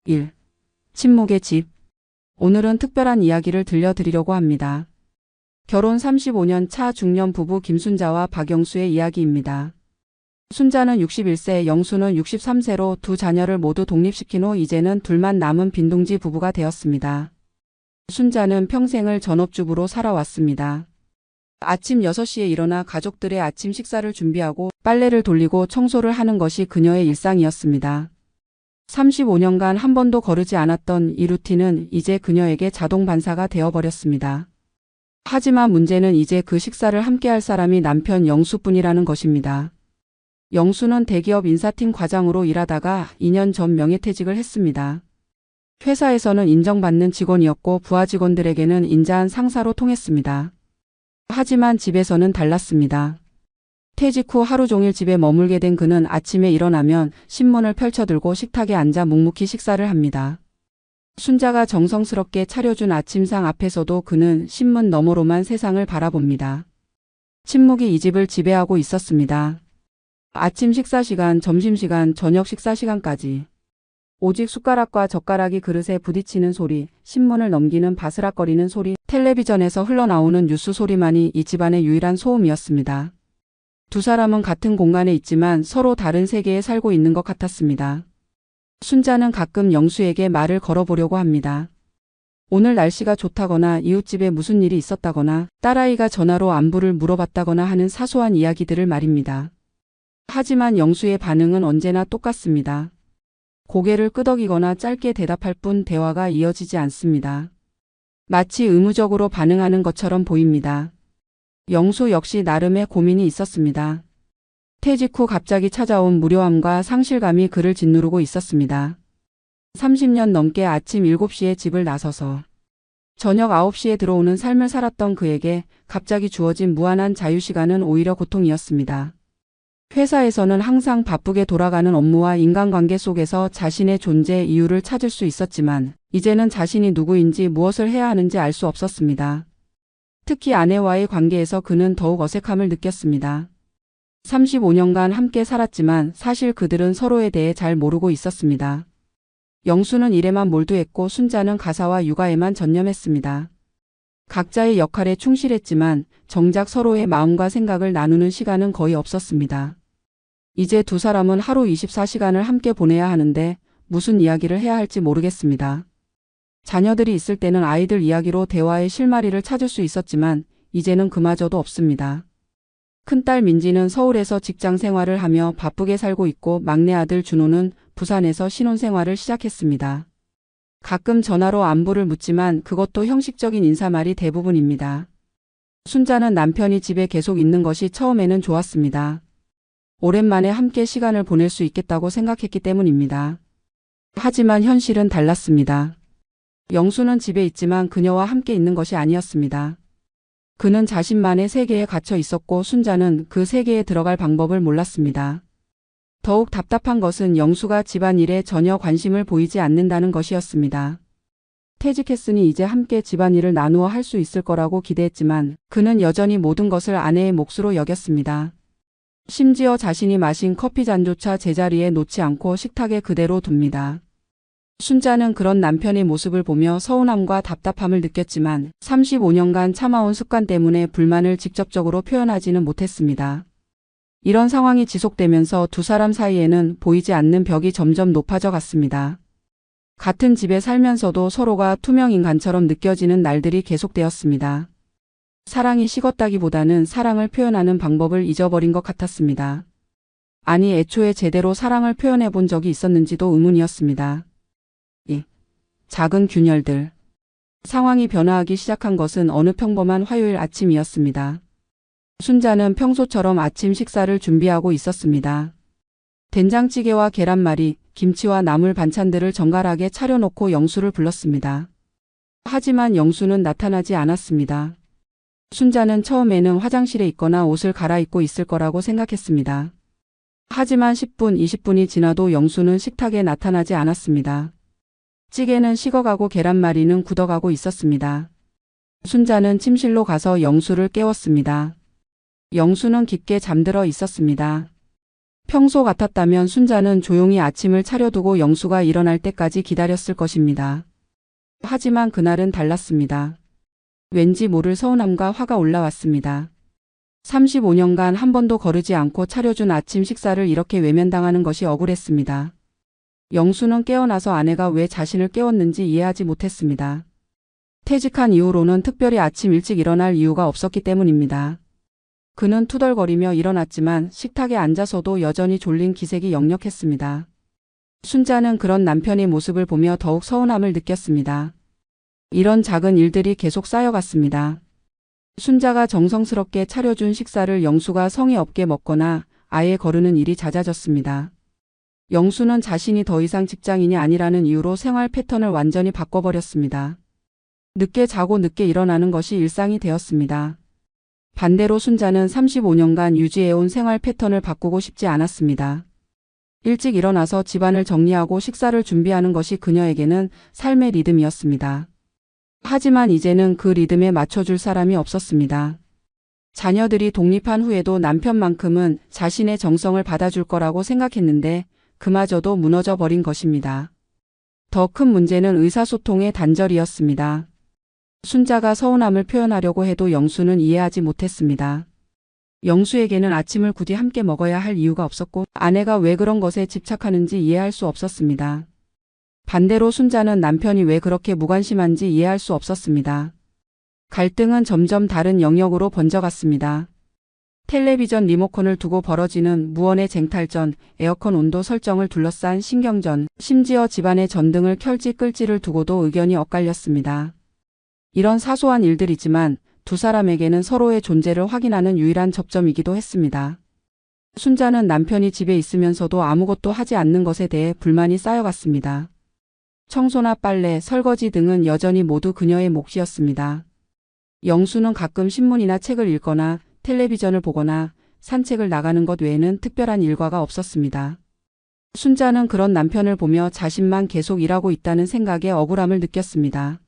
1. 침묵의 집. 오늘은 특별한 이야기를 들려드리려고 합니다. 결혼 35년 차 중년 부부 김순자와 박영수의 이야기입니다. 순자는 61세, 영수는 63세로 두 자녀를 모두 독립시킨 후 이제는 둘만 남은 빈둥지 부부가 되었습니다. 순자는 평생을 전업주부로 살아왔습니다. 아침 6시에 일어나 가족들의 아침 식사를 준비하고 빨래를 돌리고 청소를 하는 것이 그녀의 일상이었습니다. 35년간 한 번도 거르지 않았던 이 루틴은 이제 그녀에게 자동 반사가 되어버렸습니다. 하지만 문제는 이제 그 식사를 함께할 사람이 남편 영수뿐이라는 것입니다. 영수는 대기업 인사팀 과장으로 일하다가 2년 전 명예퇴직을 했습니다. 회사에서는 인정받는 직원이었고 부하 직원들에게는 인자한 상사로 통했습니다. 하지만 집에서는 달랐습니다. 퇴직 후 하루 종일 집에 머물게 된 그는 아침에 일어나면 신문을 펼쳐들고 식탁에 앉아 묵묵히 식사를 합니다. 순자가 정성스럽게 차려준 아침상 앞에서도 그는 신문 너머로만 세상을 바라봅니다. 침묵이 이 집을 지배하고 있었습니다. 아침 식사 시간, 점심시간, 저녁 식사 시간까지. 오직 숟가락과 젓가락이 그릇에 부딪히는 소리, 신문을 넘기는 바스락거리는 소리, 텔레비전에서 흘러나오는 뉴스 소리만이 이 집안의 유일한 소음이었습니다. 두 사람은 같은 공간에 있지만 서로 다른 세계에 살고 있는 것 같았습니다. 순자는 가끔 영수에게 말을 걸어보려고 합니다. 오늘 날씨가 좋다거나 이웃집에 무슨 일이 있었다거나 딸아이가 전화로 안부를 물어봤다거나 하는 사소한 이야기들을 말입니다. 하지만 영수의 반응은 언제나 똑같습니다. 고개를 끄덕이거나 짧게 대답할 뿐 대화가 이어지지 않습니다. 마치 의무적으로 반응하는 것처럼 보입니다. 영수 역시 나름의 고민이 있었습니다. 퇴직 후 갑자기 찾아온 무료함과 상실감이 그를 짓누르고 있었습니다. 30년 넘게 아침 7시에 집을 나서서 저녁 9시에 들어오는 삶을 살았던 그에게 갑자기 주어진 무한한 자유시간은 오히려 고통이었습니다. 회사에서는 항상 바쁘게 돌아가는 업무와 인간관계 속에서 자신의 존재 이유를 찾을 수 있었지만 이제는 자신이 누구인지 무엇을 해야 하는지 알 수 없었습니다. 특히 아내와의 관계에서 그는 더욱 어색함을 느꼈습니다. 35년간 함께 살았지만 사실 그들은 서로에 대해 잘 모르고 있었습니다. 영수는 일에만 몰두했고 순자는 가사와 육아에만 전념했습니다. 각자의 역할에 충실했지만 정작 서로의 마음과 생각을 나누는 시간은 거의 없었습니다. 이제 두 사람은 하루 24시간을 함께 보내야 하는데 무슨 이야기를 해야 할지 모르겠습니다. 자녀들이 있을 때는 아이들 이야기로 대화의 실마리를 찾을 수 있었지만 이제는 그마저도 없습니다. 큰딸 민지는 서울에서 직장 생활을 하며 바쁘게 살고 있고 막내 아들 준호는 부산에서 신혼생활을 시작했습니다. 가끔 전화로 안부를 묻지만 그것도 형식적인 인사말이 대부분입니다. 순자는 남편이 집에 계속 있는 것이 처음에는 좋았습니다. 오랜만에 함께 시간을 보낼 수 있겠다고 생각했기 때문입니다. 하지만 현실은 달랐습니다. 영수는 집에 있지만 그녀와 함께 있는 것이 아니었습니다. 그는 자신만의 세계에 갇혀 있었고 순자는 그 세계에 들어갈 방법을 몰랐습니다. 더욱 답답한 것은 영수가 집안일에 전혀 관심을 보이지 않는다는 것이었습니다. 퇴직했으니 이제 함께 집안일을 나누어 할 수 있을 거라고 기대했지만 그는 여전히 모든 것을 아내의 몫으로 여겼습니다. 심지어 자신이 마신 커피 잔조차 제자리에 놓지 않고 식탁에 그대로 둡니다. 순자는 그런 남편의 모습을 보며 서운함과 답답함을 느꼈지만 35년간 참아온 습관 때문에 불만을 직접적으로 표현하지는 못했습니다. 이런 상황이 지속되면서 두 사람 사이에는 보이지 않는 벽이 점점 높아져 갔습니다. 같은 집에 살면서도 서로가 투명인간처럼 느껴지는 날들이 계속되었습니다. 사랑이 식었다기보다는 사랑을 표현하는 방법을 잊어버린 것 같았습니다. 아니, 애초에 제대로 사랑을 표현해 본 적이 있었는지도 의문이었습니다. 작은 균열들. 상황이 변화하기 시작한 것은 어느 평범한 화요일 아침이었습니다. 순자는 평소처럼 아침 식사를 준비하고 있었습니다. 된장찌개와 계란말이, 김치와 나물 반찬들을 정갈하게 차려놓고 영수를 불렀습니다. 하지만 영수는 나타나지 않았습니다. 순자는 처음에는 화장실에 있거나 옷을 갈아입고 있을 거라고 생각했습니다. 하지만 10분, 20분이 지나도 영수는 식탁에 나타나지 않았습니다. 찌개는 식어가고 계란말이는 굳어가고 있었습니다. 순자는 침실로 가서 영수를 깨웠습니다. 영수는 깊게 잠들어 있었습니다. 평소 같았다면 순자는 조용히 아침을 차려두고 영수가 일어날 때까지 기다렸을 것입니다. 하지만 그날은 달랐습니다. 왠지 모를 서운함과 화가 올라왔습니다. 35년간 한 번도 거르지 않고 차려준 아침 식사를 이렇게 외면당하는 것이 억울했습니다. 영수는 깨어나서 아내가 왜 자신을 깨웠는지 이해하지 못했습니다. 퇴직한 이후로는 특별히 아침 일찍 일어날 이유가 없었기 때문입니다. 그는 투덜거리며 일어났지만 식탁에 앉아서도 여전히 졸린 기색이 역력했습니다. 순자는 그런 남편의 모습을 보며 더욱 서운함을 느꼈습니다. 이런 작은 일들이 계속 쌓여갔습니다. 순자가 정성스럽게 차려준 식사를 영수가 성의 없게 먹거나 아예 거르는 일이 잦아졌습니다. 영수는 자신이 더 이상 직장인이 아니라는 이유로 생활 패턴을 완전히 바꿔버렸습니다. 늦게 자고 늦게 일어나는 것이 일상이 되었습니다. 반대로 순자는 35년간 유지해온 생활 패턴을 바꾸고 싶지 않았습니다. 일찍 일어나서 집안을 정리하고 식사를 준비하는 것이 그녀에게는 삶의 리듬이었습니다. 하지만 이제는 그 리듬에 맞춰줄 사람이 없었습니다. 자녀들이 독립한 후에도 남편만큼은 자신의 정성을 받아줄 거라고 생각했는데 그마저도 무너져 버린 것입니다. 더 큰 문제는 의사소통의 단절이었습니다. 순자가 서운함을 표현하려고 해도 영수는 이해하지 못했습니다. 영수에게는 아침을 굳이 함께 먹어야 할 이유가 없었고 아내가 왜 그런 것에 집착하는지 이해할 수 없었습니다. 반대로 순자는 남편이 왜 그렇게 무관심한지 이해할 수 없었습니다. 갈등은 점점 다른 영역으로 번져갔습니다. 텔레비전 리모컨을 두고 벌어지는 무언의 쟁탈전, 에어컨 온도 설정을 둘러싼 신경전, 심지어 집안의 전등을 켤지 끌지를 두고도 의견이 엇갈렸습니다. 이런 사소한 일들이지만 두 사람에게는 서로의 존재를 확인하는 유일한 접점이기도 했습니다. 순자는 남편이 집에 있으면서도 아무것도 하지 않는 것에 대해 불만이 쌓여갔습니다. 청소나 빨래, 설거지 등은 여전히 모두 그녀의 몫이었습니다. 영수는 가끔 신문이나 책을 읽거나 텔레비전을 보거나 산책을 나가는 것 외에는 특별한 일과가 없었습니다. 순자는 그런 남편을 보며 자신만 계속 일하고 있다는 생각에 억울함을 느꼈습니다.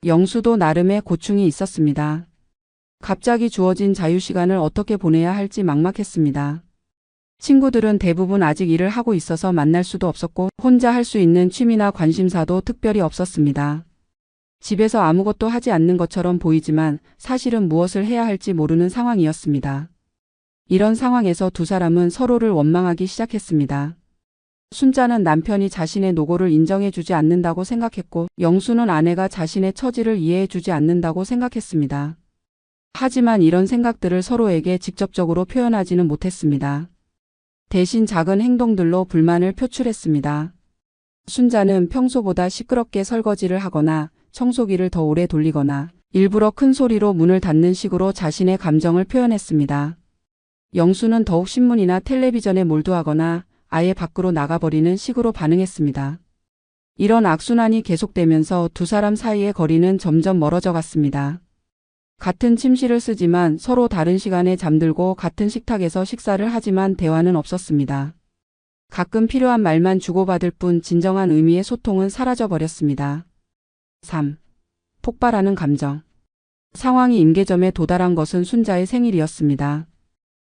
영수도 나름의 고충이 있었습니다. 갑자기 주어진 자유시간을 어떻게 보내야 할지 막막했습니다. 친구들은 대부분 아직 일을 하고 있어서 만날 수도 없었고 혼자 할 수 있는 취미나 관심사도 특별히 없었습니다. 집에서 아무것도 하지 않는 것처럼 보이지만 사실은 무엇을 해야 할지 모르는 상황이었습니다. 이런 상황에서 두 사람은 서로를 원망하기 시작했습니다. 순자는 남편이 자신의 노고를 인정해주지 않는다고 생각했고 영수는 아내가 자신의 처지를 이해해주지 않는다고 생각했습니다. 하지만 이런 생각들을 서로에게 직접적으로 표현하지는 못했습니다. 대신 작은 행동들로 불만을 표출했습니다. 순자는 평소보다 시끄럽게 설거지를 하거나 청소기를 더 오래 돌리거나 일부러 큰 소리로 문을 닫는 식으로 자신의 감정을 표현했습니다. 영수는 더욱 신문이나 텔레비전에 몰두하거나 아예 밖으로 나가버리는 식으로 반응했습니다. 이런 악순환이 계속되면서 두 사람 사이의 거리는 점점 멀어져 갔습니다. 같은 침실을 쓰지만 서로 다른 시간에 잠들고 같은 식탁에서 식사를 하지만 대화는 없었습니다. 가끔 필요한 말만 주고받을 뿐 진정한 의미의 소통은 사라져 버렸습니다. 3. 폭발하는 감정. 상황이 임계점에 도달한 것은 순자의 생일이었습니다.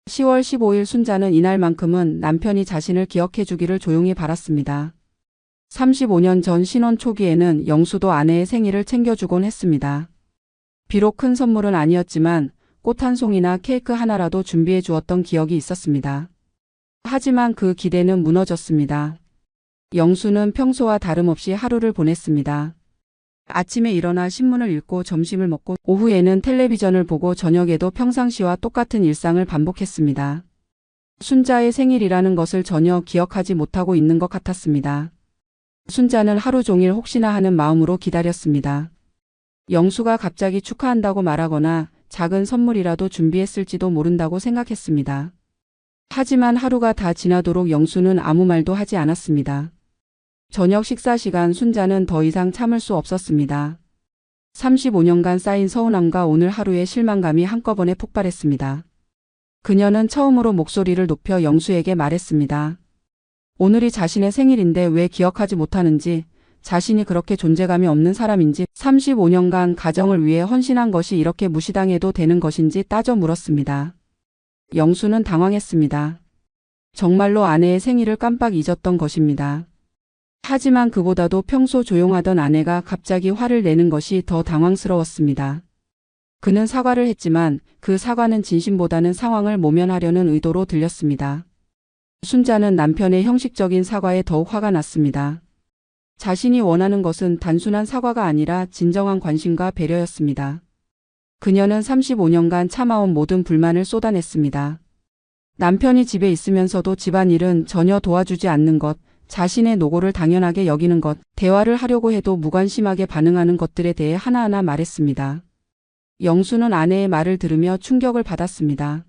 10월 15일 순자는 이날만큼은 남편이 자신을 기억해 주기를 조용히 바랐습니다. 35년 전 신혼 초기에는 영수도 아내의 생일을 챙겨주곤 했습니다. 비록 큰 선물은 아니었지만 꽃 한 송이나 케이크 하나라도 준비해 주었던 기억이 있었습니다. 하지만 그 기대는 무너졌습니다. 영수는 평소와 다름없이 하루를 보냈습니다. 아침에 일어나 신문을 읽고 점심을 먹고 오후에는 텔레비전을 보고 저녁에도 평상시와 똑같은 일상을 반복했습니다. 순자의 생일이라는 것을 전혀 기억하지 못하고 있는 것 같았습니다. 순자는 하루 종일 혹시나 하는 마음으로 기다렸습니다. 영수가 갑자기 축하한다고 말하거나 작은 선물이라도 준비했을지도 모른다고 생각했습니다. 하지만 하루가 다 지나도록 영수는 아무 말도 하지 않았습니다. 저녁 식사 시간 순자는 더 이상 참을 수 없었습니다. 35년간 쌓인 서운함과 오늘 하루의 실망감이 한꺼번에 폭발했습니다. 그녀는 처음으로 목소리를 높여 영수에게 말했습니다. 오늘이 자신의 생일인데 왜 기억하지 못하는지, 자신이 그렇게 존재감이 없는 사람인지, 35년간 가정을 위해 헌신한 것이 이렇게 무시당해도 되는 것인지 따져 물었습니다. 영수는 당황했습니다. 정말로 아내의 생일을 깜빡 잊었던 것입니다. 하지만 그보다도 평소 조용하던 아내가 갑자기 화를 내는 것이 더 당황스러웠습니다. 그는 사과를 했지만 그 사과는 진심보다는 상황을 모면하려는 의도로 들렸습니다. 순자는 남편의 형식적인 사과에 더욱 화가 났습니다. 자신이 원하는 것은 단순한 사과가 아니라 진정한 관심과 배려였습니다. 그녀는 35년간 참아온 모든 불만을 쏟아냈습니다. 남편이 집에 있으면서도 집안일은 전혀 도와주지 않는 것, 자신의 노고를 당연하게 여기는 것, 대화를 하려고 해도 무관심하게 반응하는 것들에 대해 하나하나 말했습니다. 영수는 아내의 말을 들으며 충격을 받았습니다.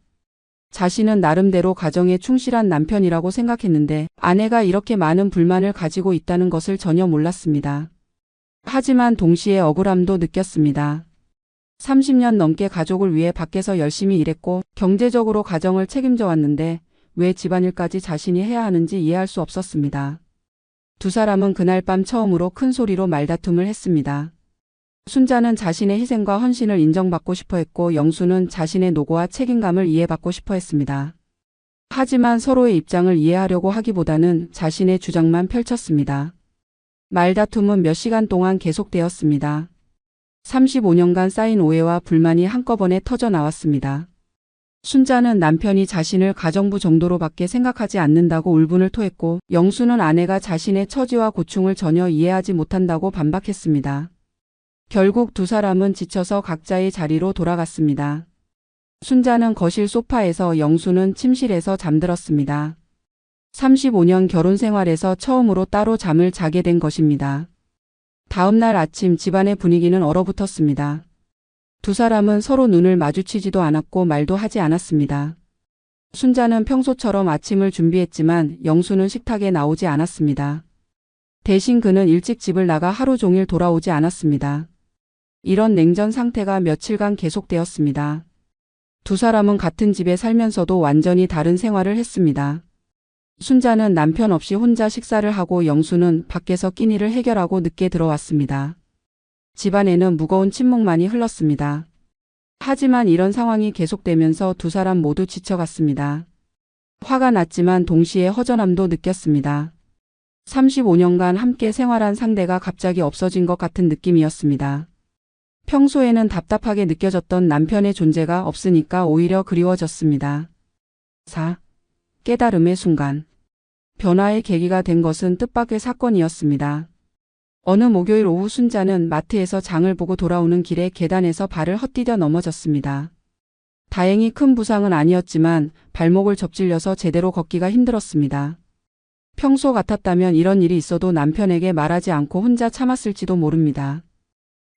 자신은 나름대로 가정에 충실한 남편이라고 생각했는데 아내가 이렇게 많은 불만을 가지고 있다는 것을 전혀 몰랐습니다. 하지만 동시에 억울함도 느꼈습니다. 30년 넘게 가족을 위해 밖에서 열심히 일했고 경제적으로 가정을 책임져 왔는데 왜 집안일까지 자신이 해야 하는지 이해할 수 없었습니다. 두 사람은 그날 밤 처음으로 큰 소리로 말다툼을 했습니다. 순자는 자신의 희생과 헌신을 인정받고 싶어 했고 영수는 자신의 노고와 책임감을 이해받고 싶어 했습니다. 하지만 서로의 입장을 이해하려고 하기보다는 자신의 주장만 펼쳤습니다. 말다툼은 몇 시간 동안 계속되었습니다. 35년간 쌓인 오해와 불만이 한꺼번에 터져 나왔습니다. 순자는 남편이 자신을 가정부 정도로밖에 생각하지 않는다고 울분을 토했고 영수는 아내가 자신의 처지와 고충을 전혀 이해하지 못한다고 반박했습니다. 결국 두 사람은 지쳐서 각자의 자리로 돌아갔습니다. 순자는 거실 소파에서 영수는 침실에서 잠들었습니다. 35년 결혼 생활에서 처음으로 따로 잠을 자게 된 것입니다. 다음 날 아침 집안의 분위기는 얼어붙었습니다. 두 사람은 서로 눈을 마주치지도 않았고 말도 하지 않았습니다. 순자는 평소처럼 아침을 준비했지만 영수는 식탁에 나오지 않았습니다. 대신 그는 일찍 집을 나가 하루 종일 돌아오지 않았습니다. 이런 냉전 상태가 며칠간 계속되었습니다. 두 사람은 같은 집에 살면서도 완전히 다른 생활을 했습니다. 순자는 남편 없이 혼자 식사를 하고 영수는 밖에서 끼니를 해결하고 늦게 들어왔습니다. 집안에는 무거운 침묵만이 흘렀습니다. 하지만 이런 상황이 계속되면서 두 사람 모두 지쳐갔습니다. 화가 났지만 동시에 허전함도 느꼈습니다. 35년간 함께 생활한 상대가 갑자기 없어진 것 같은 느낌이었습니다. 평소에는 답답하게 느껴졌던 남편의 존재가 없으니까 오히려 그리워졌습니다. 4. 깨달음의 순간. 변화의 계기가 된 것은 뜻밖의 사건이었습니다. 어느 목요일 오후 순자는 마트에서 장을 보고 돌아오는 길에 계단에서 발을 헛디뎌 넘어졌습니다. 다행히 큰 부상은 아니었지만 발목을 접질려서 제대로 걷기가 힘들었습니다. 평소 같았다면 이런 일이 있어도 남편에게 말하지 않고 혼자 참았을지도 모릅니다.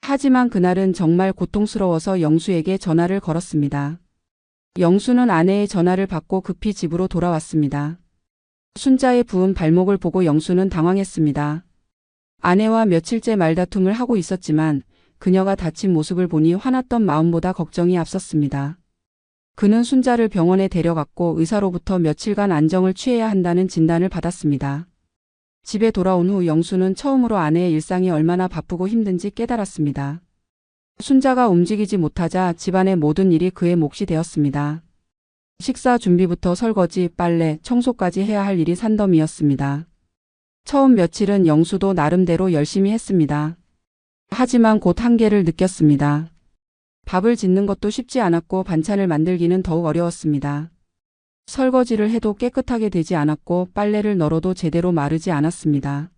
하지만 그날은 정말 고통스러워서 영수에게 전화를 걸었습니다. 영수는 아내의 전화를 받고 급히 집으로 돌아왔습니다. 순자의 부은 발목을 보고 영수는 당황했습니다. 아내와 며칠째 말다툼을 하고 있었지만 그녀가 다친 모습을 보니 화났던 마음보다 걱정이 앞섰습니다. 그는 순자를 병원에 데려갔고 의사로부터 며칠간 안정을 취해야 한다는 진단을 받았습니다. 집에 돌아온 후 영수는 처음으로 아내의 일상이 얼마나 바쁘고 힘든지 깨달았습니다. 순자가 움직이지 못하자 집안의 모든 일이 그의 몫이 되었습니다. 식사 준비부터 설거지, 빨래, 청소까지 해야 할 일이 산더미였습니다. 처음 며칠은 영수도 나름대로 열심히 했습니다. 하지만 곧 한계를 느꼈습니다. 밥을 짓는 것도 쉽지 않았고 반찬을 만들기는 더욱 어려웠습니다. 설거지를 해도 깨끗하게 되지 않았고 빨래를 널어도 제대로 마르지 않았습니다.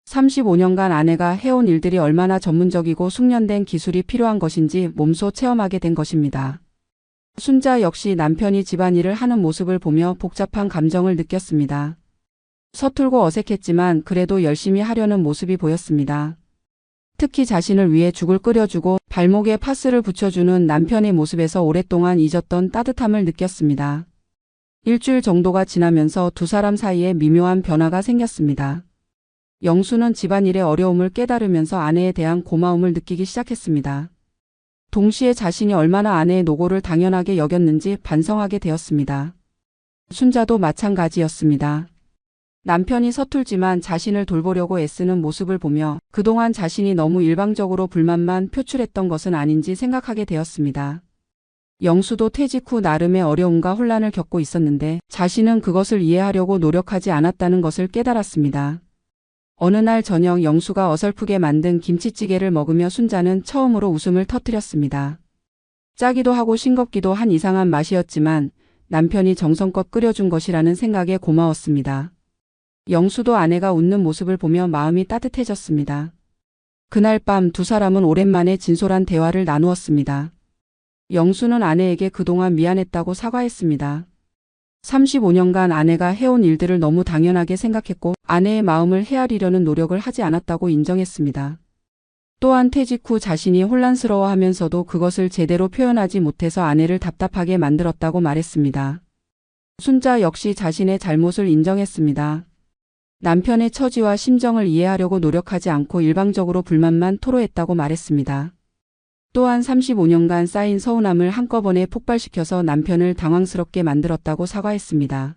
35년간 아내가 해온 일들이 얼마나 전문적이고 숙련된 기술이 필요한 것인지 몸소 체험하게 된 것입니다. 순자 역시 남편이 집안일을 하는 모습을 보며 복잡한 감정을 느꼈습니다. 서툴고 어색했지만 그래도 열심히 하려는 모습이 보였습니다. 특히 자신을 위해 죽을 끓여주고 발목에 파스를 붙여주는 남편의 모습에서 오랫동안 잊었던 따뜻함을 느꼈습니다. 일주일 정도가 지나면서 두 사람 사이에 미묘한 변화가 생겼습니다. 영수는 집안일의 어려움을 깨달으면서 아내에 대한 고마움을 느끼기 시작했습니다. 동시에 자신이 얼마나 아내의 노고를 당연하게 여겼는지 반성하게 되었습니다. 순자도 마찬가지였습니다. 남편이 서툴지만 자신을 돌보려고 애쓰는 모습을 보며 그동안 자신이 너무 일방적으로 불만만 표출했던 것은 아닌지 생각하게 되었습니다. 영수도 퇴직 후 나름의 어려움과 혼란을 겪고 있었는데 자신은 그것을 이해하려고 노력하지 않았다는 것을 깨달았습니다. 어느 날 저녁 영수가 어설프게 만든 김치찌개를 먹으며 순자는 처음으로 웃음을 터뜨렸습니다. 짜기도 하고 싱겁기도 한 이상한 맛이었지만 남편이 정성껏 끓여준 것이라는 생각에 고마웠습니다. 영수도 아내가 웃는 모습을 보며 마음이 따뜻해졌습니다. 그날 밤 두 사람은 오랜만에 진솔한 대화를 나누었습니다. 영수는 아내에게 그동안 미안했다고 사과했습니다. 35년간 아내가 해온 일들을 너무 당연하게 생각했고 아내의 마음을 헤아리려는 노력을 하지 않았다고 인정했습니다. 또한 퇴직 후 자신이 혼란스러워하면서도 그것을 제대로 표현하지 못해서 아내를 답답하게 만들었다고 말했습니다. 순자 역시 자신의 잘못을 인정했습니다. 남편의 처지와 심정을 이해하려고 노력하지 않고 일방적으로 불만만 토로했다고 말했습니다. 또한 35년간 쌓인 서운함을 한꺼번에 폭발시켜서 남편을 당황스럽게 만들었다고 사과했습니다.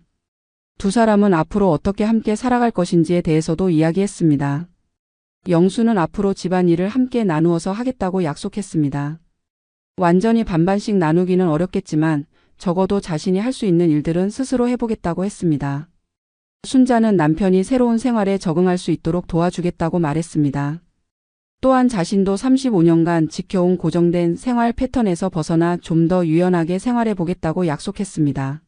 두 사람은 앞으로 어떻게 함께 살아갈 것인지에 대해서도 이야기했습니다. 영수는 앞으로 집안일을 함께 나누어서 하겠다고 약속했습니다. 완전히 반반씩 나누기는 어렵겠지만 적어도 자신이 할 수 있는 일들은 스스로 해보겠다고 했습니다. 순자는 남편이 새로운 생활에 적응할 수 있도록 도와주겠다고 말했습니다. 또한 자신도 35년간 지켜온 고정된 생활 패턴에서 벗어나 좀 더 유연하게 생활해 보겠다고 약속했습니다.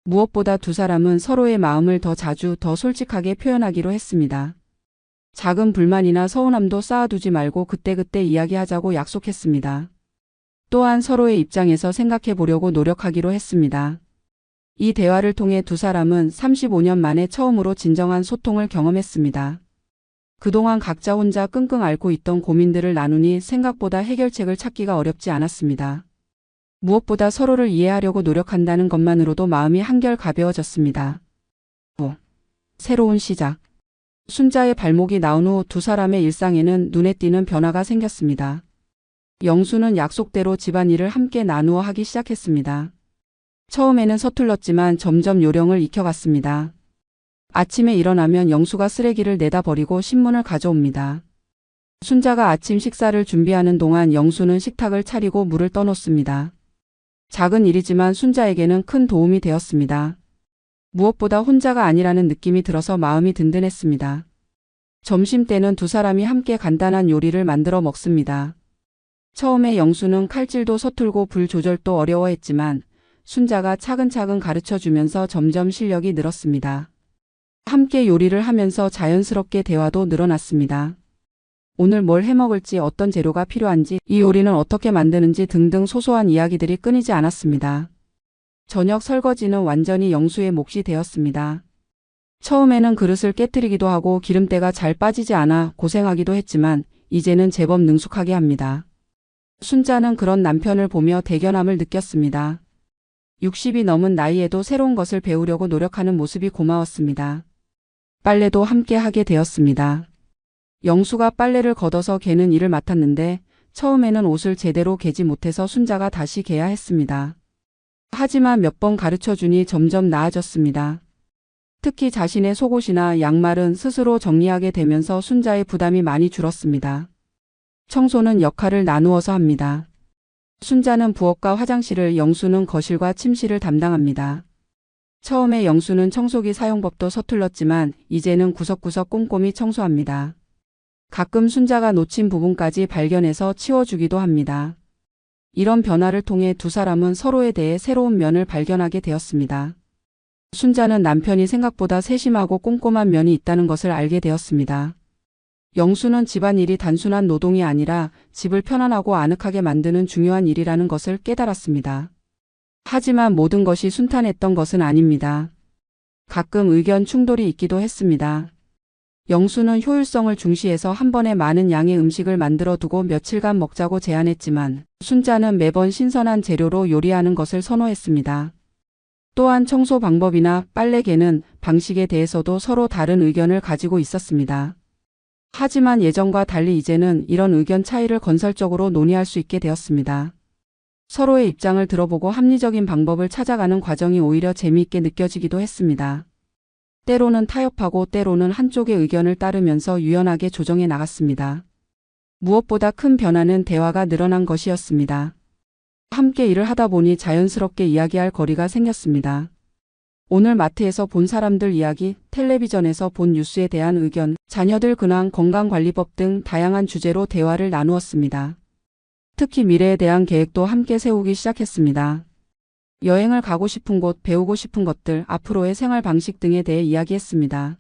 무엇보다 두 사람은 서로의 마음을 더 자주 더 솔직하게 표현하기로 했습니다. 작은 불만이나 서운함도 쌓아두지 말고 그때그때 이야기하자고 약속했습니다. 또한 서로의 입장에서 생각해 보려고 노력하기로 했습니다. 이 대화를 통해 두 사람은 35년 만에 처음으로 진정한 소통을 경험했습니다. 그동안 각자 혼자 끙끙 앓고 있던 고민들을 나누니 생각보다 해결책을 찾기가 어렵지 않았습니다. 무엇보다 서로를 이해하려고 노력한다는 것만으로도 마음이 한결 가벼워졌습니다. 새로운 시작. 순자의 발목이 나온 후 두 사람의 일상에는 눈에 띄는 변화가 생겼습니다. 영수는 약속대로 집안일을 함께 나누어 하기 시작했습니다. 처음에는 서툴렀지만 점점 요령을 익혀갔습니다. 아침에 일어나면 영수가 쓰레기를 내다 버리고 신문을 가져옵니다. 순자가 아침 식사를 준비하는 동안 영수는 식탁을 차리고 물을 떠놓습니다. 작은 일이지만 순자에게는 큰 도움이 되었습니다. 무엇보다 혼자가 아니라는 느낌이 들어서 마음이 든든했습니다. 점심때는 두 사람이 함께 간단한 요리를 만들어 먹습니다. 처음에 영수는 칼질도 서툴고 불 조절도 어려워했지만 순자가 차근차근 가르쳐주면서 점점 실력이 늘었습니다. 함께 요리를 하면서 자연스럽게 대화도 늘어났습니다. 오늘 뭘 해먹을지, 어떤 재료가 필요한지, 이 요리는 어떻게 만드는지 등등 소소한 이야기들이 끊이지 않았습니다. 저녁 설거지는 완전히 영수의 몫이 되었습니다. 처음에는 그릇을 깨트리기도 하고 기름때가 잘 빠지지 않아 고생하기도 했지만 이제는 제법 능숙하게 합니다. 순자는 그런 남편을 보며 대견함을 느꼈습니다. 60이 넘은 나이에도 새로운 것을 배우려고 노력하는 모습이 고마웠습니다. 빨래도 함께 하게 되었습니다. 영수가 빨래를 걷어서 개는 일을 맡았는데 처음에는 옷을 제대로 개지 못해서 순자가 다시 개야 했습니다. 하지만 몇 번 가르쳐주니 점점 나아졌습니다. 특히 자신의 속옷이나 양말은 스스로 정리하게 되면서 순자의 부담이 많이 줄었습니다. 청소는 역할을 나누어서 합니다. 순자는 부엌과 화장실을, 영수는 거실과 침실을 담당합니다. 처음에 영수는 청소기 사용법도 서툴렀지만 이제는 구석구석 꼼꼼히 청소합니다. 가끔 순자가 놓친 부분까지 발견해서 치워주기도 합니다. 이런 변화를 통해 두 사람은 서로에 대해 새로운 면을 발견하게 되었습니다. 순자는 남편이 생각보다 세심하고 꼼꼼한 면이 있다는 것을 알게 되었습니다. 영수는 집안일이 단순한 노동이 아니라 집을 편안하고 아늑하게 만드는 중요한 일이라는 것을 깨달았습니다. 하지만 모든 것이 순탄했던 것은 아닙니다. 가끔 의견 충돌이 있기도 했습니다. 영수는 효율성을 중시해서 한 번에 많은 양의 음식을 만들어 두고 며칠간 먹자고 제안했지만 순자는 매번 신선한 재료로 요리하는 것을 선호했습니다. 또한 청소 방법이나 빨래 개는 방식에 대해서도 서로 다른 의견을 가지고 있었습니다. 하지만 예전과 달리 이제는 이런 의견 차이를 건설적으로 논의할 수 있게 되었습니다. 서로의 입장을 들어보고 합리적인 방법을 찾아가는 과정이 오히려 재미있게 느껴지기도 했습니다. 때로는 타협하고 때로는 한쪽의 의견을 따르면서 유연하게 조정해 나갔습니다. 무엇보다 큰 변화는 대화가 늘어난 것이었습니다. 함께 일을 하다 보니 자연스럽게 이야기할 거리가 생겼습니다. 오늘 마트에서 본 사람들 이야기, 텔레비전에서 본 뉴스에 대한 의견, 자녀들 근황, 건강관리법 등 다양한 주제로 대화를 나누었습니다. 특히 미래에 대한 계획도 함께 세우기 시작했습니다. 여행을 가고 싶은 곳, 배우고 싶은 것들, 앞으로의 생활 방식 등에 대해 이야기했습니다.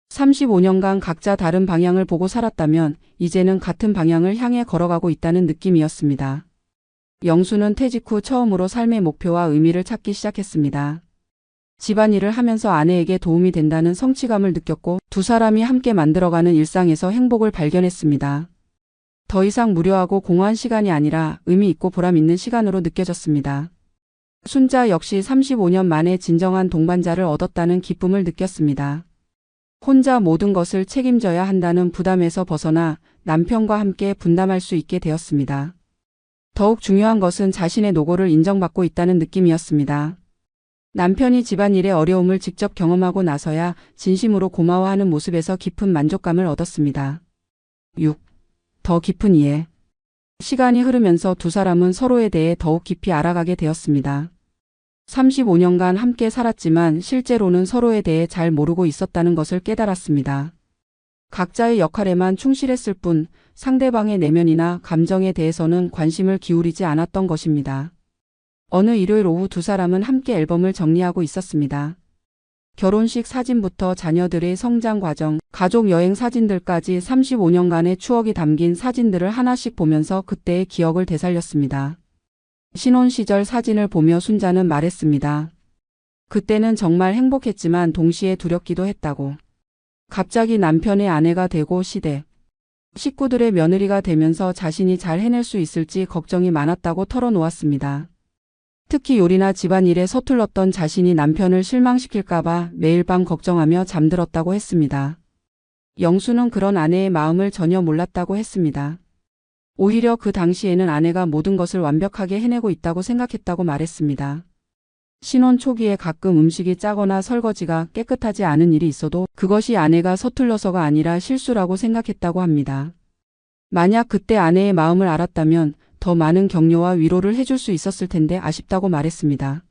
35년간 각자 다른 방향을 보고 살았다면 이제는 같은 방향을 향해 걸어가고 있다는 느낌이었습니다. 영수는 퇴직 후 처음으로 삶의 목표와 의미를 찾기 시작했습니다. 집안일을 하면서 아내에게 도움이 된다는 성취감을 느꼈고 두 사람이 함께 만들어가는 일상에서 행복을 발견했습니다. 더 이상 무료하고 공허한 시간이 아니라 의미 있고 보람 있는 시간으로 느껴졌습니다. 순자 역시 35년 만에 진정한 동반자를 얻었다는 기쁨을 느꼈습니다. 혼자 모든 것을 책임져야 한다는 부담에서 벗어나 남편과 함께 분담할 수 있게 되었습니다. 더욱 중요한 것은 자신의 노고를 인정받고 있다는 느낌이었습니다. 남편이 집안일의 어려움을 직접 경험하고 나서야 진심으로 고마워하는 모습에서 깊은 만족감을 얻었습니다. 6. 더 깊은 이해. 시간이 흐르면서 두 사람은 서로에 대해 더욱 깊이 알아가게 되었습니다. 35년간 함께 살았지만 실제로는 서로에 대해 잘 모르고 있었다는 것을 깨달았습니다. 각자의 역할에만 충실했을 뿐 상대방의 내면이나 감정에 대해서는 관심을 기울이지 않았던 것입니다. 어느 일요일 오후 두 사람은 함께 앨범을 정리하고 있었습니다. 결혼식 사진부터 자녀들의 성장 과정, 가족 여행 사진들까지 35년간의 추억이 담긴 사진들을 하나씩 보면서 그때의 기억을 되살렸습니다. 신혼 시절 사진을 보며 순자는 말했습니다. 그때는 정말 행복했지만 동시에 두렵기도 했다고. 갑자기 남편의 아내가 되고 식구들의 며느리가 되면서 자신이 잘 해낼 수 있을지 걱정이 많았다고 털어놓았습니다. 특히 요리나 집안일에 서툴렀던 자신이 남편을 실망시킬까봐 매일 밤 걱정하며 잠들었다고 했습니다. 영수는 그런 아내의 마음을 전혀 몰랐다고 했습니다. 오히려 그 당시에는 아내가 모든 것을 완벽하게 해내고 있다고 생각했다고 말했습니다. 신혼 초기에 가끔 음식이 짜거나 설거지가 깨끗하지 않은 일이 있어도 그것이 아내가 서툴러서가 아니라 실수라고 생각했다고 합니다. 만약 그때 아내의 마음을 알았다면 더 많은 격려와 위로를 해줄 수 있었을 텐데 아쉽다고 말했습니다.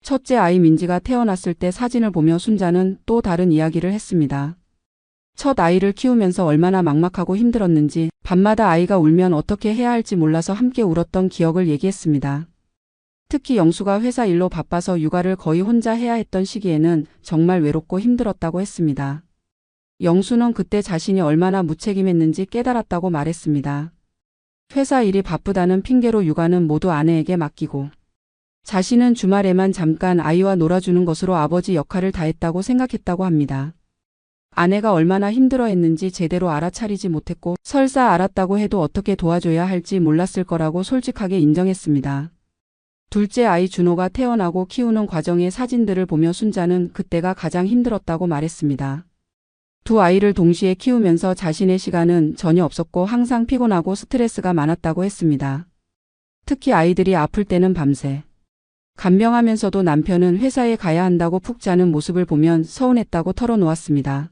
첫째 아이 민지가 태어났을 때 사진을 보며 순자는 또 다른 이야기를 했습니다. 첫 아이를 키우면서 얼마나 막막하고 힘들었는지 밤마다 아이가 울면 어떻게 해야 할지 몰라서 함께 울었던 기억을 얘기했습니다. 특히 영수가 회사 일로 바빠서 육아를 거의 혼자 해야 했던 시기에는 정말 외롭고 힘들었다고 했습니다. 영수는 그때 자신이 얼마나 무책임했는지 깨달았다고 말했습니다. 회사 일이 바쁘다는 핑계로 육아는 모두 아내에게 맡기고 자신은 주말에만 잠깐 아이와 놀아주는 것으로 아버지 역할을 다했다고 생각했다고 합니다. 아내가 얼마나 힘들어했는지 제대로 알아차리지 못했고 설사 알았다고 해도 어떻게 도와줘야 할지 몰랐을 거라고 솔직하게 인정했습니다. 둘째 아이 준호가 태어나고 키우는 과정의 사진들을 보며 순자는 그때가 가장 힘들었다고 말했습니다. 두 아이를 동시에 키우면서 자신의 시간은 전혀 없었고 항상 피곤하고 스트레스가 많았다고 했습니다. 특히 아이들이 아플 때는 밤새 간병하면서도 남편은 회사에 가야 한다고 푹 자는 모습을 보면 서운했다고 털어놓았습니다.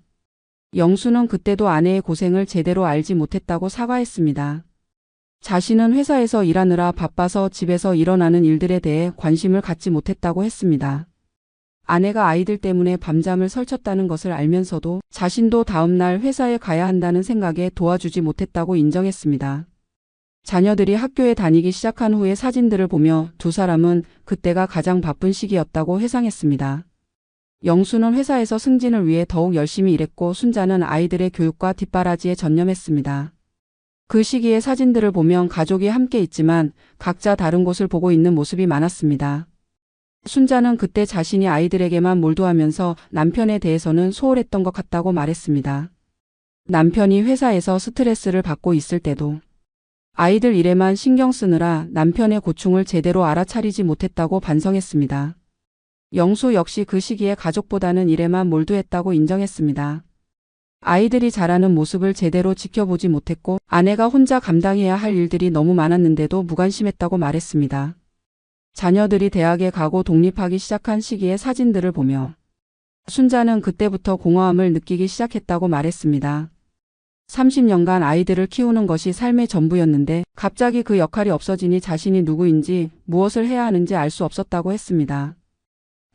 영수는 그때도 아내의 고생을 제대로 알지 못했다고 사과했습니다. 자신은 회사에서 일하느라 바빠서 집에서 일어나는 일들에 대해 관심을 갖지 못했다고 했습니다. 아내가 아이들 때문에 밤잠을 설쳤다는 것을 알면서도 자신도 다음날 회사에 가야 한다는 생각에 도와주지 못했다고 인정했습니다. 자녀들이 학교에 다니기 시작한 후의 사진들을 보며 두 사람은 그때가 가장 바쁜 시기였다고 회상했습니다. 영수는 회사에서 승진을 위해 더욱 열심히 일했고 순자는 아이들의 교육과 뒷바라지에 전념했습니다. 그 시기의 사진들을 보면 가족이 함께 있지만 각자 다른 곳을 보고 있는 모습이 많았습니다. 순자는 그때 자신이 아이들에게만 몰두하면서 남편에 대해서는 소홀했던 것 같다고 말했습니다. 남편이 회사에서 스트레스를 받고 있을 때도 아이들 일에만 신경 쓰느라 남편의 고충을 제대로 알아차리지 못했다고 반성했습니다. 영수 역시 그 시기에 가족보다는 일에만 몰두했다고 인정했습니다. 아이들이 자라는 모습을 제대로 지켜보지 못했고 아내가 혼자 감당해야 할 일들이 너무 많았는데도 무관심했다고 말했습니다. 자녀들이 대학에 가고 독립하기 시작한 시기의 사진들을 보며 순자는 그때부터 공허함을 느끼기 시작했다고 말했습니다. 30년간 아이들을 키우는 것이 삶의 전부였는데 갑자기 그 역할이 없어지니 자신이 누구인지 무엇을 해야 하는지 알 수 없었다고 했습니다.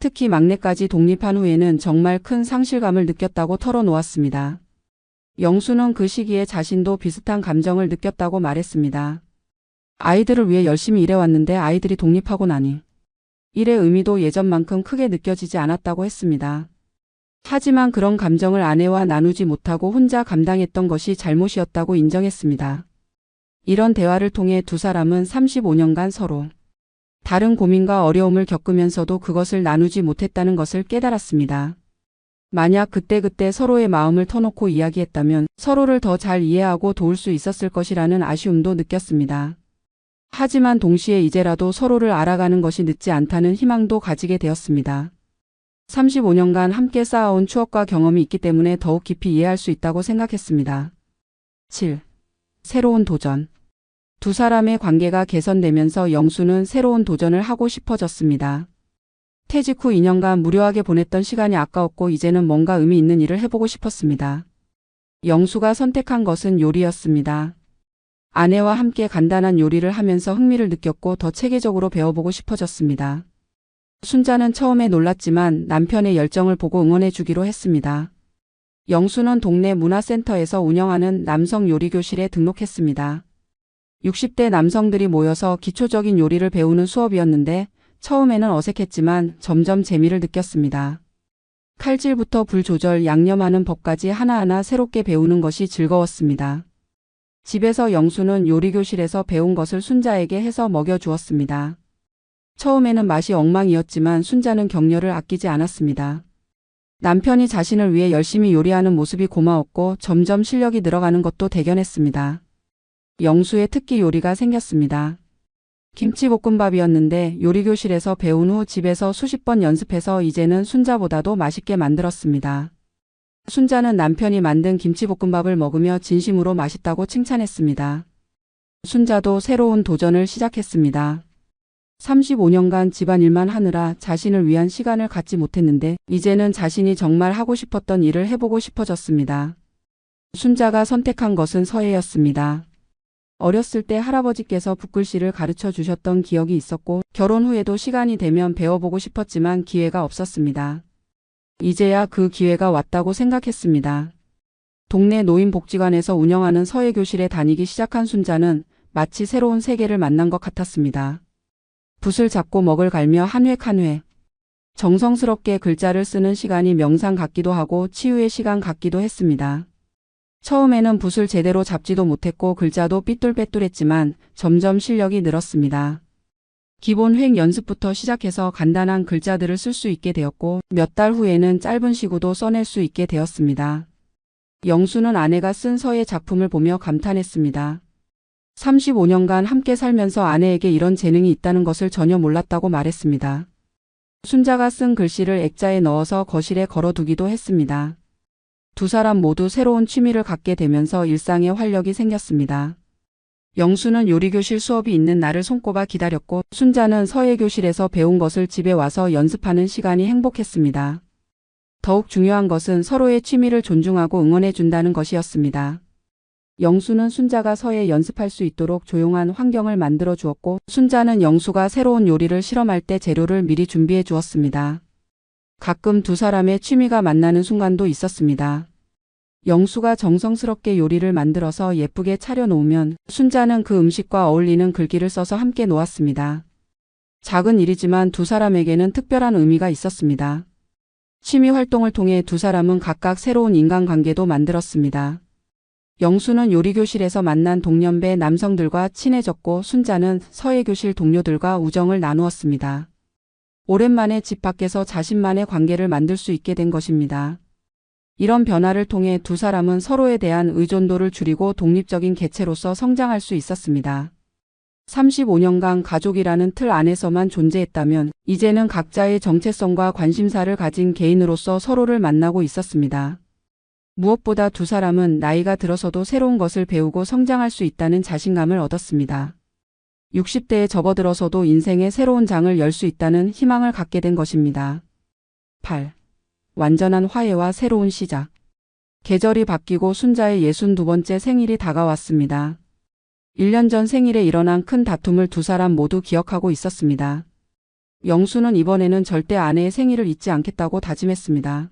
특히 막내까지 독립한 후에는 정말 큰 상실감을 느꼈다고 털어놓았습니다. 영수는 그 시기에 자신도 비슷한 감정을 느꼈다고 말했습니다. 아이들을 위해 열심히 일해왔는데 아이들이 독립하고 나니 일의 의미도 예전만큼 크게 느껴지지 않았다고 했습니다. 하지만 그런 감정을 아내와 나누지 못하고 혼자 감당했던 것이 잘못이었다고 인정했습니다. 이런 대화를 통해 두 사람은 35년간 서로 다른 고민과 어려움을 겪으면서도 그것을 나누지 못했다는 것을 깨달았습니다. 만약 그때그때 서로의 마음을 터놓고 이야기했다면 서로를 더 잘 이해하고 도울 수 있었을 것이라는 아쉬움도 느꼈습니다. 하지만 동시에 이제라도 서로를 알아가는 것이 늦지 않다는 희망도 가지게 되었습니다. 35년간 함께 쌓아온 추억과 경험이 있기 때문에 더욱 깊이 이해할 수 있다고 생각했습니다. 7. 새로운 도전. 두 사람의 관계가 개선되면서 영수는 새로운 도전을 하고 싶어졌습니다. 퇴직 후 2년간 무료하게 보냈던 시간이 아까웠고 이제는 뭔가 의미 있는 일을 해보고 싶었습니다. 영수가 선택한 것은 요리였습니다. 아내와 함께 간단한 요리를 하면서 흥미를 느꼈고 더 체계적으로 배워보고 싶어졌습니다. 순자는 처음에 놀랐지만 남편의 열정을 보고 응원해 주기로 했습니다. 영수는 동네 문화센터에서 운영하는 남성 요리교실에 등록했습니다. 60대 남성들이 모여서 기초적인 요리를 배우는 수업이었는데 처음에는 어색했지만 점점 재미를 느꼈습니다. 칼질부터 불 조절, 양념하는 법까지 하나하나 새롭게 배우는 것이 즐거웠습니다. 집에서 영수는 요리교실에서 배운 것을 순자에게 해서 먹여주었습니다. 처음에는 맛이 엉망이었지만 순자는 격려를 아끼지 않았습니다. 남편이 자신을 위해 열심히 요리하는 모습이 고마웠고 점점 실력이 늘어가는 것도 대견했습니다. 영수의 특기 요리가 생겼습니다. 김치볶음밥이었는데 요리교실에서 배운 후 집에서 수십 번 연습해서 이제는 순자보다도 맛있게 만들었습니다. 순자는 남편이 만든 김치볶음밥을 먹으며 진심으로 맛있다고 칭찬했습니다. 순자도 새로운 도전을 시작했습니다. 35년간 집안일만 하느라 자신을 위한 시간을 갖지 못했는데 이제는 자신이 정말 하고 싶었던 일을 해보고 싶어졌습니다. 순자가 선택한 것은 서예였습니다. 어렸을 때 할아버지께서 붓글씨를 가르쳐 주셨던 기억이 있었고 결혼 후에도 시간이 되면 배워보고 싶었지만 기회가 없었습니다. 이제야 그 기회가 왔다고 생각했습니다. 동네 노인복지관에서 운영하는 서예교실에 다니기 시작한 순자는 마치 새로운 세계를 만난 것 같았습니다. 붓을 잡고 먹을 갈며 한 획 한 획 정성스럽게 글자를 쓰는 시간이 명상 같기도 하고 치유의 시간 같기도 했습니다. 처음에는 붓을 제대로 잡지도 못했고 글자도 삐뚤빼뚤했지만 점점 실력이 늘었습니다. 기본 획 연습부터 시작해서 간단한 글자들을 쓸 수 있게 되었고 몇 달 후에는 짧은 시구도 써낼 수 있게 되었습니다. 영수는 아내가 쓴 서예 작품을 보며 감탄했습니다. 35년간 함께 살면서 아내에게 이런 재능이 있다는 것을 전혀 몰랐다고 말했습니다. 순자가 쓴 글씨를 액자에 넣어서 거실에 걸어두기도 했습니다. 두 사람 모두 새로운 취미를 갖게 되면서 일상에 활력이 생겼습니다. 영수는 요리교실 수업이 있는 날을 손꼽아 기다렸고 순자는 서예교실에서 배운 것을 집에 와서 연습하는 시간이 행복했습니다. 더욱 중요한 것은 서로의 취미를 존중하고 응원해 준다는 것이었습니다. 영수는 순자가 서예 연습할 수 있도록 조용한 환경을 만들어 주었고 순자는 영수가 새로운 요리를 실험할 때 재료를 미리 준비해 주었습니다. 가끔 두 사람의 취미가 만나는 순간도 있었습니다. 영수가 정성스럽게 요리를 만들어서 예쁘게 차려놓으면 순자는 그 음식과 어울리는 글귀를 써서 함께 놓았습니다. 작은 일이지만 두 사람에게는 특별한 의미가 있었습니다. 취미 활동을 통해 두 사람은 각각 새로운 인간관계도 만들었습니다. 영수는 요리교실에서 만난 동년배 남성들과 친해졌고 순자는 서예교실 동료들과 우정을 나누었습니다. 오랜만에 집 밖에서 자신만의 관계를 만들 수 있게 된 것입니다. 이런 변화를 통해 두 사람은 서로에 대한 의존도를 줄이고 독립적인 개체로서 성장할 수 있었습니다. 35년간 가족이라는 틀 안에서만 존재했다면 이제는 각자의 정체성과 관심사를 가진 개인으로서 서로를 만나고 있었습니다. 무엇보다 두 사람은 나이가 들어서도 새로운 것을 배우고 성장할 수 있다는 자신감을 얻었습니다. 60대에 접어들어서도 인생의 새로운 장을 열 수 있다는 희망을 갖게 된 것입니다. 8. 완전한 화해와 새로운 시작. 계절이 바뀌고 순자의 62번째 생일이 다가왔습니다. 1년 전 생일에 일어난 큰 다툼을 두 사람 모두 기억하고 있었습니다. 영수는 이번에는 절대 아내의 생일을 잊지 않겠다고 다짐했습니다.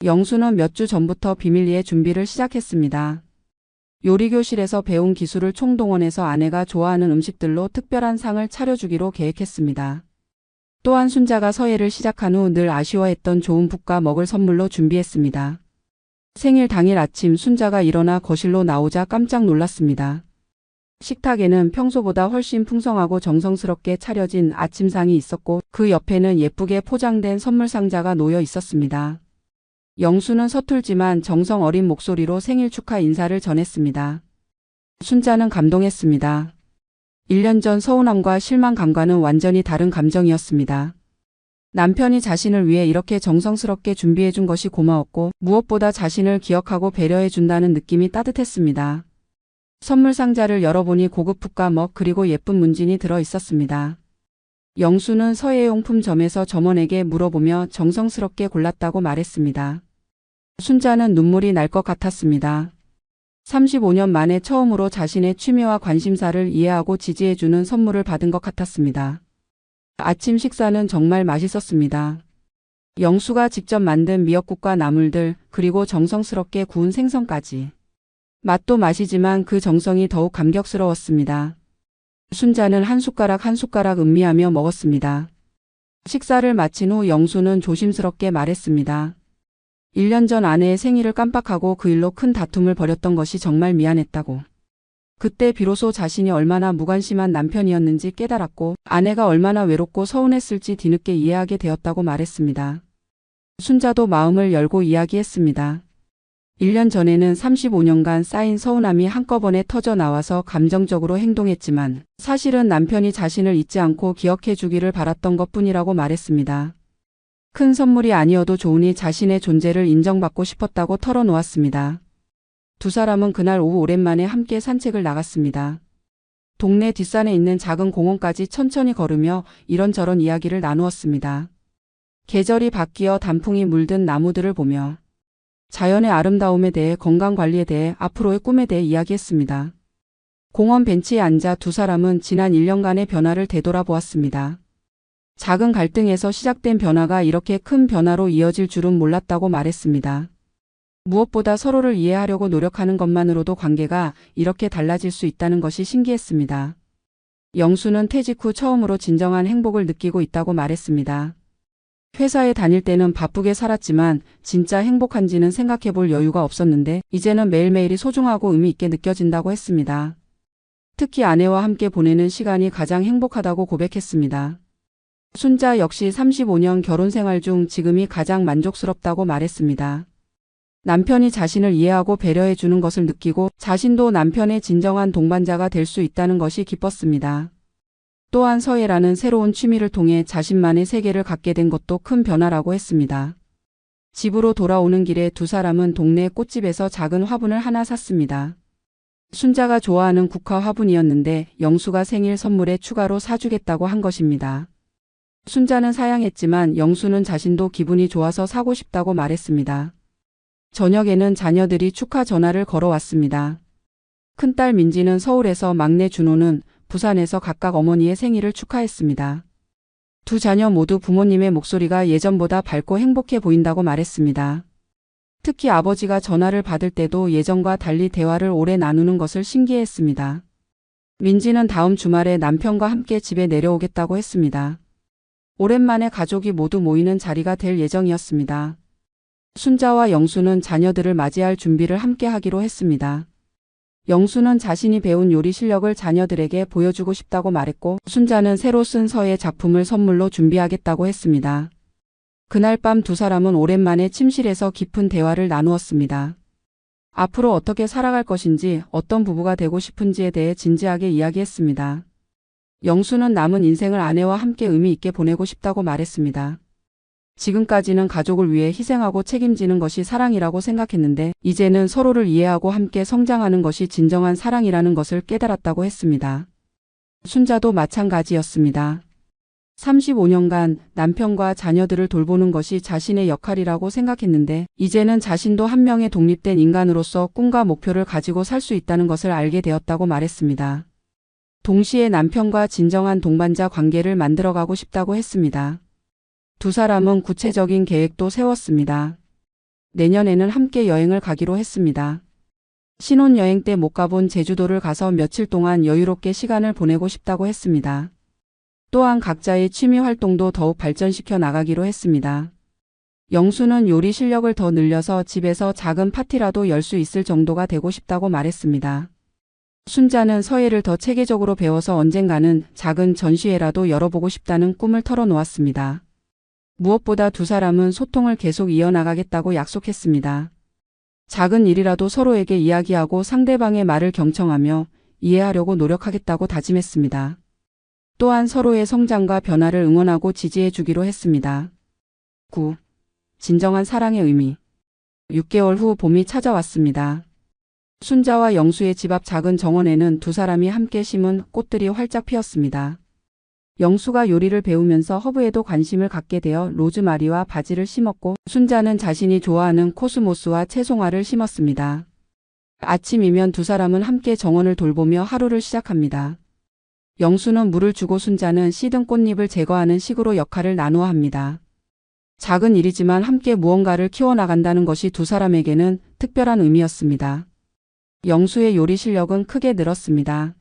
영수는 몇 주 전부터 비밀리에 준비를 시작했습니다. 요리교실에서 배운 기술을 총동원해서 아내가 좋아하는 음식들로 특별한 상을 차려주기로 계획했습니다. 또한 순자가 서예를 시작한 후 늘 아쉬워했던 좋은 붓과 먹을 선물로 준비했습니다. 생일 당일 아침 순자가 일어나 거실로 나오자 깜짝 놀랐습니다. 식탁에는 평소보다 훨씬 풍성하고 정성스럽게 차려진 아침상이 있었고 그 옆에는 예쁘게 포장된 선물 상자가 놓여 있었습니다. 영수는 서툴지만 정성 어린 목소리로 생일 축하 인사를 전했습니다. 순자는 감동했습니다. 1년 전 서운함과 실망감과는 완전히 다른 감정이었습니다. 남편이 자신을 위해 이렇게 정성스럽게 준비해준 것이 고마웠고 무엇보다 자신을 기억하고 배려해준다는 느낌이 따뜻했습니다. 선물 상자를 열어보니 고급 붓과 먹 그리고 예쁜 문진이 들어 있었습니다. 영수는 서예용품점에서 점원에게 물어보며 정성스럽게 골랐다고 말했습니다. 순자는 눈물이 날 것 같았습니다. 35년 만에 처음으로 자신의 취미와 관심사를 이해하고 지지해주는 선물을 받은 것 같았습니다. 아침 식사는 정말 맛있었습니다. 영수가 직접 만든 미역국과 나물들 그리고 정성스럽게 구운 생선까지. 맛도 맛이지만 그 정성이 더욱 감격스러웠습니다. 순자는 한 숟가락 한 숟가락 음미하며 먹었습니다. 식사를 마친 후 영수는 조심스럽게 말했습니다. 1년 전 아내의 생일을 깜빡하고 그 일로 큰 다툼을 벌였던 것이 정말 미안했다고. 그때 비로소 자신이 얼마나 무관심한 남편이었는지 깨달았고 아내가 얼마나 외롭고 서운했을지 뒤늦게 이해하게 되었다고 말했습니다. 순자도 마음을 열고 이야기했습니다. 1년 전에는 35년간 쌓인 서운함이 한꺼번에 터져 나와서 감정적으로 행동했지만 사실은 남편이 자신을 잊지 않고 기억해 주기를 바랐던 것뿐이라고 말했습니다. 큰 선물이 아니어도 좋으니 자신의 존재를 인정받고 싶었다고 털어놓았습니다. 두 사람은 그날 오후 오랜만에 함께 산책을 나갔습니다. 동네 뒷산에 있는 작은 공원까지 천천히 걸으며 이런저런 이야기를 나누었습니다. 계절이 바뀌어 단풍이 물든 나무들을 보며 자연의 아름다움에 대해 건강관리에 대해 앞으로의 꿈에 대해 이야기했습니다. 공원 벤치에 앉아 두 사람은 지난 1년간의 변화를 되돌아보았습니다. 작은 갈등에서 시작된 변화가 이렇게 큰 변화로 이어질 줄은 몰랐다고 말했습니다. 무엇보다 서로를 이해하려고 노력하는 것만으로도 관계가 이렇게 달라질 수 있다는 것이 신기했습니다. 영수는 퇴직 후 처음으로 진정한 행복을 느끼고 있다고 말했습니다. 회사에 다닐 때는 바쁘게 살았지만 진짜 행복한지는 생각해 볼 여유가 없었는데 이제는 매일매일이 소중하고 의미 있게 느껴진다고 했습니다. 특히 아내와 함께 보내는 시간이 가장 행복하다고 고백했습니다. 순자 역시 35년 결혼 생활 중 지금이 가장 만족스럽다고 말했습니다. 남편이 자신을 이해하고 배려해 주는 것을 느끼고 자신도 남편의 진정한 동반자가 될 수 있다는 것이 기뻤습니다. 또한 서예라는 새로운 취미를 통해 자신만의 세계를 갖게 된 것도 큰 변화라고 했습니다. 집으로 돌아오는 길에 두 사람은 동네 꽃집에서 작은 화분을 하나 샀습니다. 순자가 좋아하는 국화 화분이었는데 영수가 생일 선물에 추가로 사주겠다고 한 것입니다. 순자는 사양했지만 영수는 자신도 기분이 좋아서 사고 싶다고 말했습니다. 저녁에는 자녀들이 축하 전화를 걸어왔습니다. 큰딸 민지는 서울에서 막내 준호는 부산에서 각각 어머니의 생일을 축하했습니다. 두 자녀 모두 부모님의 목소리가 예전보다 밝고 행복해 보인다고 말했습니다. 특히 아버지가 전화를 받을 때도 예전과 달리 대화를 오래 나누는 것을 신기해했습니다. 민지는 다음 주말에 남편과 함께 집에 내려오겠다고 했습니다. 오랜만에 가족이 모두 모이는 자리가 될 예정이었습니다. 순자와 영수는 자녀들을 맞이할 준비를 함께 하기로 했습니다. 영수는 자신이 배운 요리 실력을 자녀들에게 보여주고 싶다고 말했고 순자는 새로 쓴 서예 작품을 선물로 준비하겠다고 했습니다. 그날 밤 두 사람은 오랜만에 침실에서 깊은 대화를 나누었습니다. 앞으로 어떻게 살아갈 것인지 어떤 부부가 되고 싶은지에 대해 진지하게 이야기했습니다. 영수는 남은 인생을 아내와 함께 의미 있게 보내고 싶다고 말했습니다. 지금까지는 가족을 위해 희생하고 책임지는 것이 사랑이라고 생각했는데 이제는 서로를 이해하고 함께 성장하는 것이 진정한 사랑이라는 것을 깨달았다고 했습니다. 순자도 마찬가지였습니다. 35년간 남편과 자녀들을 돌보는 것이 자신의 역할이라고 생각했는데 이제는 자신도 한 명의 독립된 인간으로서 꿈과 목표를 가지고 살 수 있다는 것을 알게 되었다고 말했습니다. 동시에 남편과 진정한 동반자 관계를 만들어가고 싶다고 했습니다. 두 사람은 구체적인 계획도 세웠습니다. 내년에는 함께 여행을 가기로 했습니다. 신혼여행 때 못 가본 제주도를 가서 며칠 동안 여유롭게 시간을 보내고 싶다고 했습니다. 또한 각자의 취미 활동도 더욱 발전시켜 나가기로 했습니다. 영수는 요리 실력을 더 늘려서 집에서 작은 파티라도 열 수 있을 정도가 되고 싶다고 말했습니다. 순자는 서예를 더 체계적으로 배워서 언젠가는 작은 전시회라도 열어보고 싶다는 꿈을 털어놓았습니다. 무엇보다 두 사람은 소통을 계속 이어나가겠다고 약속했습니다. 작은 일이라도 서로에게 이야기하고 상대방의 말을 경청하며 이해하려고 노력하겠다고 다짐했습니다. 또한 서로의 성장과 변화를 응원하고 지지해 주기로 했습니다. 9. 진정한 사랑의 의미. 6개월 후 봄이 찾아왔습니다. 순자와 영수의 집 앞 작은 정원에는 두 사람이 함께 심은 꽃들이 활짝 피었습니다. 영수가 요리를 배우면서 허브에도 관심을 갖게 되어 로즈마리와 바지를 심었고 순자는 자신이 좋아하는 코스모스와 채송화를 심었습니다. 아침이면 두 사람은 함께 정원을 돌보며 하루를 시작합니다. 영수는 물을 주고 순자는 시든 꽃잎을 제거하는 식으로 역할을 나누어 합니다. 작은 일이지만 함께 무언가를 키워나간다는 것이 두 사람에게는 특별한 의미였습니다. 영수의 요리 실력은 크게 늘었습니다.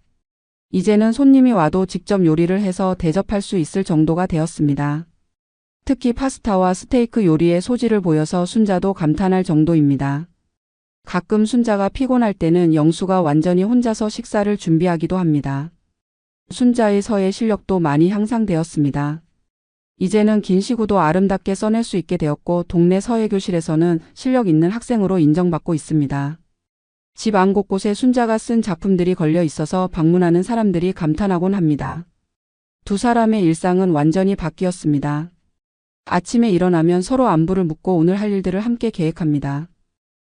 이제는 손님이 와도 직접 요리를 해서 대접할 수 있을 정도가 되었습니다. 특히 파스타와 스테이크 요리에 소질을 보여서 순자도 감탄할 정도입니다. 가끔 순자가 피곤할 때는 영수가 완전히 혼자서 식사를 준비하기도 합니다. 순자의 서예 실력도 많이 향상되었습니다. 이제는 긴 시구도 아름답게 써낼 수 있게 되었고 동네 서예교실에서는 실력 있는 학생으로 인정받고 있습니다. 집 안 곳곳에 순자가 쓴 작품들이 걸려 있어서 방문하는 사람들이 감탄하곤 합니다. 두 사람의 일상은 완전히 바뀌었습니다. 아침에 일어나면 서로 안부를 묻고 오늘 할 일들을 함께 계획합니다.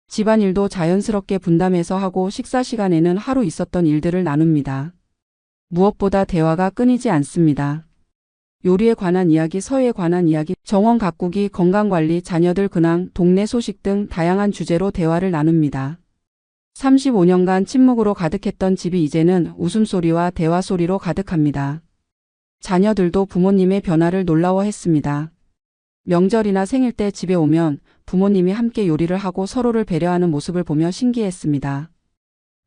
집안일도 자연스럽게 분담해서 하고 식사 시간에는 하루 있었던 일들을 나눕니다. 무엇보다 대화가 끊이지 않습니다. 요리에 관한 이야기, 서예에 관한 이야기, 정원 가꾸기, 건강관리, 자녀들 근황, 동네 소식 등 다양한 주제로 대화를 나눕니다. 35년간 침묵으로 가득했던 집이 이제는 웃음소리와 대화소리로 가득합니다. 자녀들도 부모님의 변화를 놀라워했습니다. 명절이나 생일 때 집에 오면 부모님이 함께 요리를 하고 서로를 배려하는 모습을 보며 신기했습니다.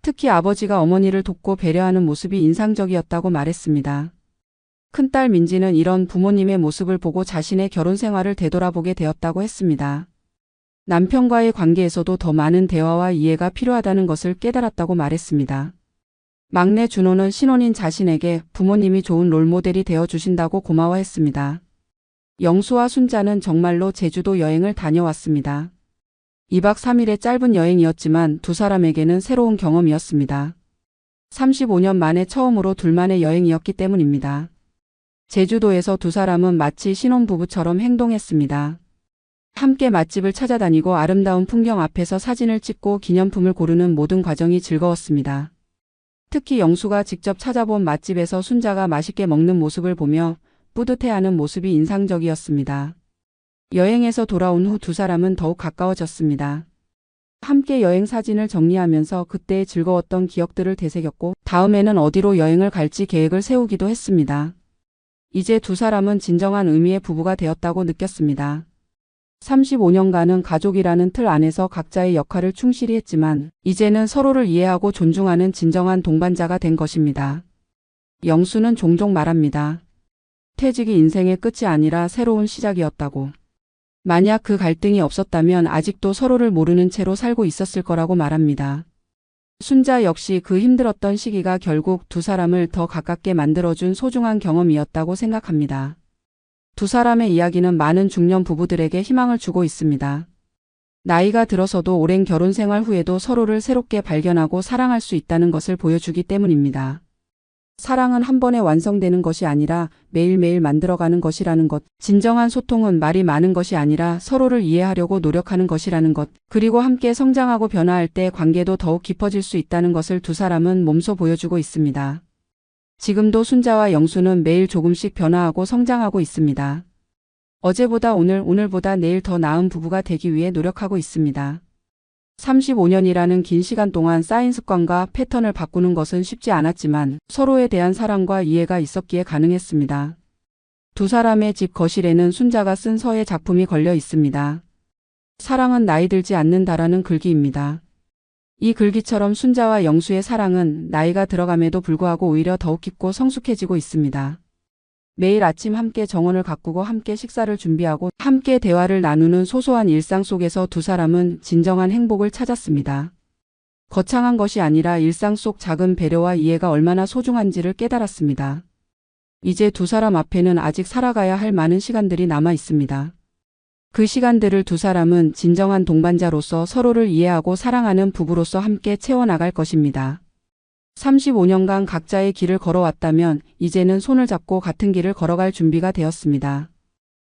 특히 아버지가 어머니를 돕고 배려하는 모습이 인상적이었다고 말했습니다. 큰딸 민지는 이런 부모님의 모습을 보고 자신의 결혼 생활을 되돌아보게 되었다고 했습니다. 남편과의 관계에서도 더 많은 대화와 이해가 필요하다는 것을 깨달았다고 말했습니다. 막내 준호는 신혼인 자신에게 부모님이 좋은 롤모델이 되어주신다고 고마워했습니다. 영수와 순자는 정말로 제주도 여행을 다녀왔습니다. 2박 3일의 짧은 여행이었지만 두 사람에게는 새로운 경험이었습니다. 35년 만에 처음으로 둘만의 여행이었기 때문입니다. 제주도에서 두 사람은 마치 신혼부부처럼 행동했습니다. 함께 맛집을 찾아다니고 아름다운 풍경 앞에서 사진을 찍고 기념품을 고르는 모든 과정이 즐거웠습니다. 특히 영수가 직접 찾아본 맛집에서 순자가 맛있게 먹는 모습을 보며 뿌듯해하는 모습이 인상적이었습니다. 여행에서 돌아온 후 두 사람은 더욱 가까워졌습니다. 함께 여행 사진을 정리하면서 그때의 즐거웠던 기억들을 되새겼고 다음에는 어디로 여행을 갈지 계획을 세우기도 했습니다. 이제 두 사람은 진정한 의미의 부부가 되었다고 느꼈습니다. 35년간은 가족이라는 틀 안에서 각자의 역할을 충실히 했지만 이제는 서로를 이해하고 존중하는 진정한 동반자가 된 것입니다. 영수는 종종 말합니다. 퇴직이 인생의 끝이 아니라 새로운 시작이었다고. 만약 그 갈등이 없었다면 아직도 서로를 모르는 채로 살고 있었을 거라고 말합니다. 순자 역시 그 힘들었던 시기가 결국 두 사람을 더 가깝게 만들어준 소중한 경험이었다고 생각합니다. 두 사람의 이야기는 많은 중년 부부들에게 희망을 주고 있습니다. 나이가 들어서도 오랜 결혼 생활 후에도 서로를 새롭게 발견하고 사랑할 수 있다는 것을 보여주기 때문입니다. 사랑은 한 번에 완성되는 것이 아니라 매일매일 만들어가는 것이라는 것, 진정한 소통은 말이 많은 것이 아니라 서로를 이해하려고 노력하는 것이라는 것, 그리고 함께 성장하고 변화할 때 관계도 더욱 깊어질 수 있다는 것을 두 사람은 몸소 보여주고 있습니다. 지금도 순자와 영수는 매일 조금씩 변화하고 성장하고 있습니다. 어제보다 오늘, 오늘보다 내일 더 나은 부부가 되기 위해 노력하고 있습니다. 35년이라는 긴 시간 동안 쌓인 습관과 패턴을 바꾸는 것은 쉽지 않았지만 서로에 대한 사랑과 이해가 있었기에 가능했습니다. 두 사람의 집 거실에는 순자가 쓴 서예 작품이 걸려 있습니다. 사랑은 나이 들지 않는다라는 글귀입니다. 이 글귀처럼 순자와 영수의 사랑은 나이가 들어감에도 불구하고 오히려 더욱 깊고 성숙해지고 있습니다. 매일 아침 함께 정원을 가꾸고 함께 식사를 준비하고 함께 대화를 나누는 소소한 일상 속에서 두 사람은 진정한 행복을 찾았습니다. 거창한 것이 아니라 일상 속 작은 배려와 이해가 얼마나 소중한지를 깨달았습니다. 이제 두 사람 앞에는 아직 살아가야 할 많은 시간들이 남아 있습니다. 그 시간들을 두 사람은 진정한 동반자로서 서로를 이해하고 사랑하는 부부로서 함께 채워나갈 것입니다. 35년간 각자의 길을 걸어왔다면 이제는 손을 잡고 같은 길을 걸어갈 준비가 되었습니다.